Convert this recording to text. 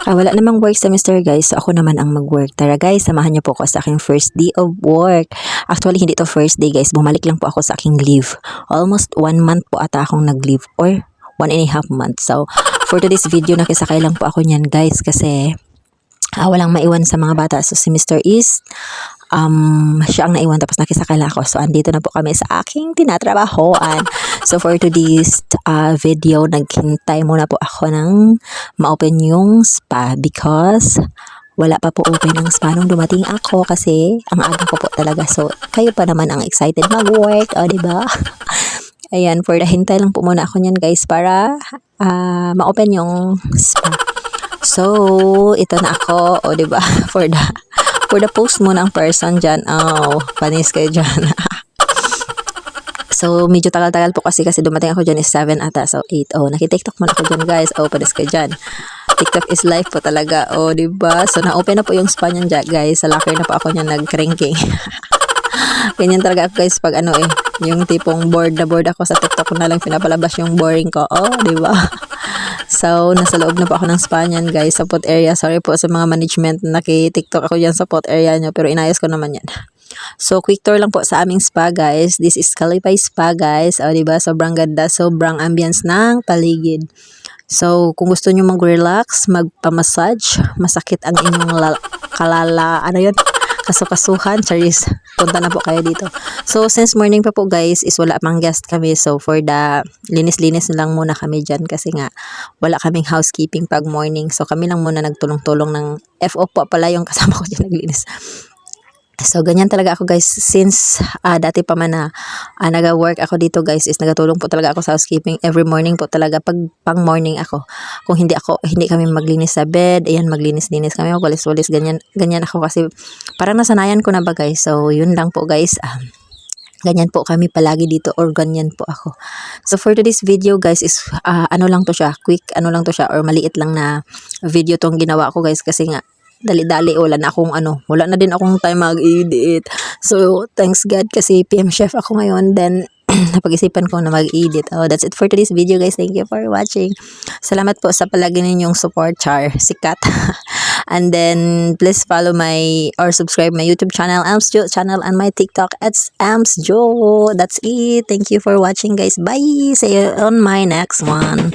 Wala namang work sa Mr. guys, so ako naman ang mag-work. Tara guys, samahan niyo po ako sa aking first day of work. Actually, hindi to first day guys, bumalik lang po ako sa aking leave. Almost 1 month po ata akong nag-leave or 1.5 months. So, for today's video, nakisakay lang po ako niyan guys kasi walang maiwan sa mga bata. So, si Mr. is siya ang naiwan tapos nakisakay lang ako. So, andito na po kami sa aking tinatrabahoan. So, for today's video, naghintay muna po ako ng ma-open yung spa because wala pa po open ang spa nung dumating ako kasi ang aga ko po talaga. So, kayo pa naman ang excited mag-work, o diba? Ayan, for the hintay lang po muna ako niyan guys para ma-open yung spa. So, ito na ako, o diba? For the post muna ang person dyan. Oh, panis kayo dyan. So, medyo tagal-tagal po kasi dumating ako dyan is 7 ata. So, 8. Oh, naki-tiktok muna ako dyan guys. Oh, panis kayo dyan. TikTok is life po talaga. Oh, diba? So, na-open na po yung spa niyan dyan guys. Sa locker na po ako niyan nag-cranking. Ganyan talaga ako guys pag yung tipong bored na bored ako sa TikTok ko na lang pinapalabas yung boring ko. Oh, diba? So, nasa loob na po ako ng spa niyan guys sa pot area. Sorry po sa mga management na naki-TikTok ako dyan sa pot area nyo pero inayos ko naman yan. So, quick tour lang po sa aming spa guys. This is Kalipay Spa guys. O, diba? Sobrang ganda. Sobrang ambience ng paligid. So, kung gusto nyo mag-relax, magpa-massage, masakit ang inyong kasukasuhan, charis, punta na po kayo dito. So, since morning pa po guys, is wala pang guest kami. So, for the linis-linis lang muna kami dyan kasi nga wala kaming housekeeping pag morning. So, kami lang muna nagtulong-tulong ng FO po pala yung kasama ko dyan naglinis. So, ganyan talaga ako guys. Since dati pa man na nag-work ako dito guys, is nagatulong po talaga ako sa housekeeping. Every morning po talaga, pag pang morning ako. Kung hindi kami maglinis sa bed, ayan, maglinis-linis kami, magwalis-walis, ganyan ako kasi parang nasanayan ko na ba guys. So, yun lang po guys. Ganyan po kami palagi dito or ganyan po ako. So, for today's video guys is lang to siya, quick lang to siya or maliit lang na video tong ginawa ko guys kasi nga dali-dali, wala na din akong time mag-edit. So, thanks God kasi PM chef ako ngayon. Then, napag-isipan ko na mag-edit. Oh, that's it for today's video guys. Thank you for watching. Salamat po sa palagi ninyong support, char. Sikat. And then, please follow or subscribe my YouTube channel, Amsjo channel, and my TikTok, it's Amsjo. That's it. Thank you for watching guys. Bye. See you on my next one.